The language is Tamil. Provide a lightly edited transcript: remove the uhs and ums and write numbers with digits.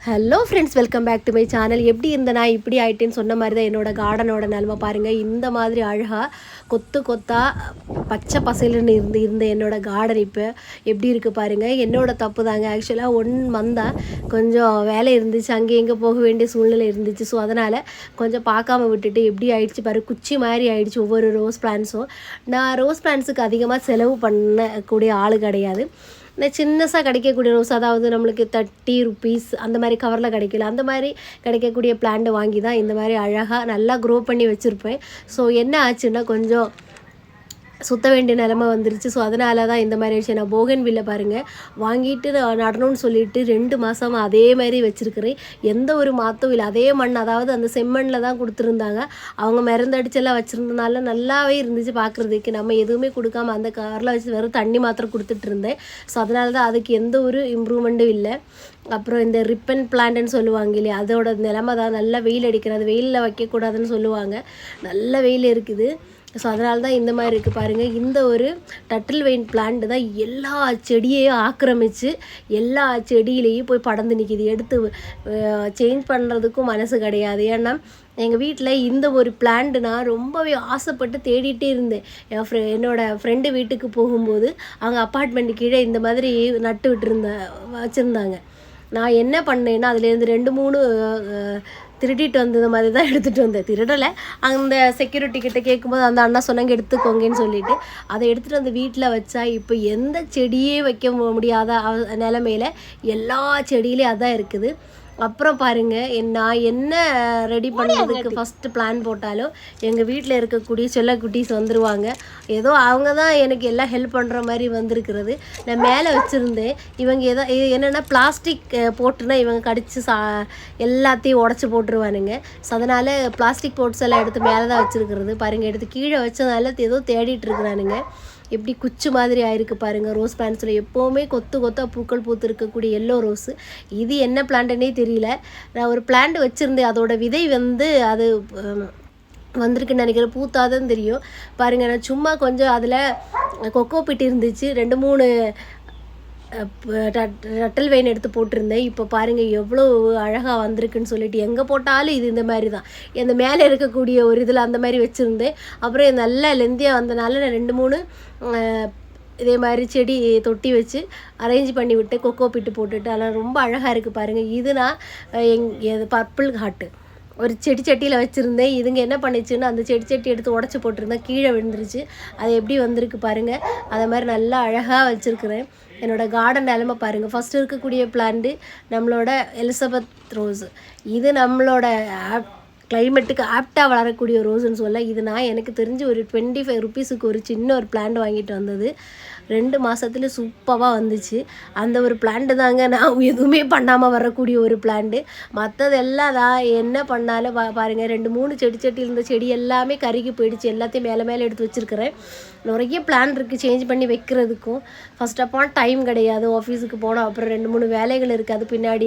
Hello friends, welcome back to my channel. எப்படி இருந்த நான் இப்படி ஆகிட்டேன்னு சொன்ன மாதிரி தான் என்னோடய கார்டனோட நிலமை பாருங்கள். இந்த மாதிரி அழகாக கொத்து கொத்தாக பச்சை பசையிலன்னு இருந்த என்னோடய கார்டன் இப்போ எப்படி இருக்குது பாருங்கள். என்னோடய தப்பு தாங்க. ஆக்சுவலாக 1 மந்தாக கொஞ்சம் வேலை இருந்துச்சு, அங்கே எங்கே போக வேண்டிய சூழ்நிலை இருந்துச்சு. ஸோ அதனால் கொஞ்சம் பார்க்காம விட்டுட்டு எப்படி ஆகிடுச்சு பாரு, குச்சி மாதிரி ஆகிடுச்சு ஒவ்வொரு ரோஸ் பிளான்ஸும். நான் ரோஸ் பிளான்ஸுக்கு அதிகமாக செலவு பண்ணக்கூடிய ஆள் கிடையாது. இந்த சின்னசாக கிடைக்கக்கூடிய ரோஸ், அதாவது நம்மளுக்கு 30 ருபீஸ் அந்த மாதிரி கவரில் கிடைக்கல, அந்த மாதிரி கிடைக்கக்கூடிய பிளான்ட் வாங்கி தான் இந்த மாதிரி அழகாக நல்லா க்ரோ பண்ணி வச்சுருப்பேன். ஸோ என்ன ஆச்சுன்னா கொஞ்சம் சுற்ற வேண்டிய நிலமை வந்துருச்சு. ஸோ அதனால தான் இந்த மாதிரி விஷயம். நான் போகன்வில்ல பாருங்கள் வாங்கிட்டு நடணும்னு சொல்லிட்டு 2 மாதமாக அதே மாதிரி வச்சுருக்கிறேன். எந்த ஒரு மாற்றவும் இல்லை. அதே மண், அதாவது அந்த செம்மண்ணில் தான் கொடுத்துருந்தாங்க. அவங்க மருந்தடிச்செல்லாம் வச்சுருந்தனால நல்லாவே இருந்துச்சு பார்க்குறதுக்கு. நம்ம எதுவுமே கொடுக்காம அந்த கவரில் வச்சு வெறும் தண்ணி மாத்திரம் கொடுத்துட்டு இருந்தேன். ஸோ அதனால தான் அதுக்கு எந்த ஒரு இம்ப்ரூவ்மெண்ட்டும் இல்லை. அப்புறம் இந்த ரிப்பன் பிளான்ட்னு சொல்லுவாங்க இல்லையா, அதோட நிலமை தான். நல்லா வெயில் அடிக்கிறது, வெயிலில் வைக்கக்கூடாதுன்னு சொல்லுவாங்க. நல்ல வெயில் இருக்குது. ஸோ அதனால தான் இந்த மாதிரி இருக்குது பாருங்கள். இந்த ஒரு டட்டில் வெயின் பிளான்ட் தான் எல்லா செடியையும் ஆக்கிரமித்து எல்லா செடியிலையும் போய் படர்ந்து நிற்கிது. எடுத்து சேஞ்ச் பண்ணுறதுக்கும் மனசு கிடையாது. ஏன்னா எங்கள் வீட்டில் இந்த ஒரு பிளான்ட் நான் ரொம்பவே ஆசைப்பட்டு தேடிகிட்டே இருந்தேன். என்னோடய ஃப்ரெண்டு வீட்டுக்கு போகும்போது அவங்க அப்பார்ட்மெண்ட்டு கீழே இந்த மாதிரி நட்டு வச்சுருந்தாங்க. நான் என்ன பண்ணேன்னா அதுலேருந்து 2-3 திருடிட்டு வந்தது மாதிரி தான் எடுத்துகிட்டு வந்தேன். திருடலை, அந்த செக்யூரிட்டி கிட்ட கேட்கும்போது அந்த அண்ணா சொன்னாங்க எடுத்துக்கோங்கன்னு சொல்லிவிட்டு அதை எடுத்துகிட்டு வந்து வீட்டில் வச்சா இப்போ எந்த செடியே வைக்க முடியாத நிலமையில் எல்லா செடியிலையும் அதான் இருக்குது. அப்புறம் பாருங்கள், நான் என்ன ரெடி பண்ணுறதுக்கு ஃபஸ்ட்டு பிளான் போட்டாலும் எங்கள் வீட்டில் இருக்கக்கூடிய செல்லக்குட்டீஸ் வந்துடுவாங்க. ஏதோ அவங்க தான் எனக்கு எல்லாம் ஹெல்ப் பண்ணுற மாதிரி வந்திருக்கிறது. நான் மேலே வச்சுருந்தேன். இவங்க என்னென்னா பிளாஸ்டிக் போட்டுனா இவங்க கடித்து எல்லாத்தையும் உடச்சி போட்டுருவானுங்க. ஸோ அதனால் பிளாஸ்டிக் போட்ஸ் எல்லாம் எடுத்து மேலே தான் வச்சுருக்கிறது. பாருங்கள், எடுத்து கீழே வச்சதால ஏதோ தேடிட்டு இருக்கிறானுங்க. எப்படி குச்சி மாதிரி ஆயிருக்கு பாருங்கள். ரோஸ் பிளான்ட்ஸில் எப்போவுமே கொத்து கொத்தாக பூக்கள் பூத்து இருக்கக்கூடிய எல்லோ ரோஸு. இது என்ன பிளான்ட்டுன்னே தெரியல. நான் ஒரு பிளான்ட் வச்சுருந்தேன், அதோட விதை அது வந்திருக்குன்னு நினைக்கிறேன். பூத்தாதுன்னு தெரியும் பாருங்கள். நான் சும்மா கொஞ்சம் அதில் கொக்கோ பிட் இருந்துச்சு, 2-3 டட்டில் வெயின் எடுத்து போட்டிருந்தேன். இப்போ பாருங்கள் எவ்வளோ அழகாக வந்திருக்குன்னு சொல்லிட்டு. எங்கே போட்டாலும் இது இந்த மாதிரி தான். இந்த மேலே இருக்கக்கூடிய ஒரு இதில் அந்த மாதிரி வச்சுருந்தேன். அப்புறம் நல்லா லெந்தியாக வந்தனால நான் 2-3 இதே மாதிரி செடி தொட்டி வச்சு அரேஞ்ச் பண்ணி விட்டு கொக்கோ பிட்டு போட்டுட்டு அதெல்லாம் ரொம்ப அழகாக இருக்குது பாருங்கள். இது நான் பர்பிள் ஹார்ட்டு ஒரு செடி சட்டியில் வச்சுருந்தேன். இதுங்க என்ன பண்ணிச்சுன்னா அந்த செடி சட்டி எடுத்து உடச்சி போட்டிருந்தேன், கீழே விழுந்துருச்சு. அது எப்படி வந்திருக்கு பாருங்கள். அதை மாதிரி நல்லா அழகாக வச்சுருக்கிறேன். என்னோடய கார்டன் நிலமை பாருங்கள். ஃபஸ்ட்டு இருக்கக்கூடிய பிளான்ட்டு நம்மளோட எலிசபெத் ரோஸு. இது நம்மளோட கிளைமேட்டுக்கு ஆப்டாக வளரக்கூடிய ரோஸுன்னு சொல்ல. இது நான் எனக்கு தெரிஞ்சு ஒரு 25 ருபீஸுக்கு ஒரு சின்ன ஒரு பிளான்ட் வாங்கிட்டு வந்தது. 2 மாதத்துல சூப்பராக வந்துச்சு. அந்த ஒரு பிளான்ட்டு தாங்க நான் எதுவுமே பண்ணாமல் வரக்கூடிய ஒரு பிளான்ட்டு. மற்றதெல்லாம் தான் என்ன பண்ணாலும் பாருங்கள் 2-3 செடி சட்டியில் இருந்த செடி எல்லாமே கருகி போயிடுச்சு. எல்லாத்தையும் மேலே எடுத்து வச்சுருக்கிறேன். நிறைய பிளான் இருக்குது சேஞ்ச் பண்ணி வைக்கிறதுக்கும். ஃபர்ஸ்ட் ஆஃப் ஆல் டைம் கிடையாது. ஆஃபீஸுக்கு போனோம், அப்புறம் 2-3 வேலைகள் இருக்குது. அது பின்னாடி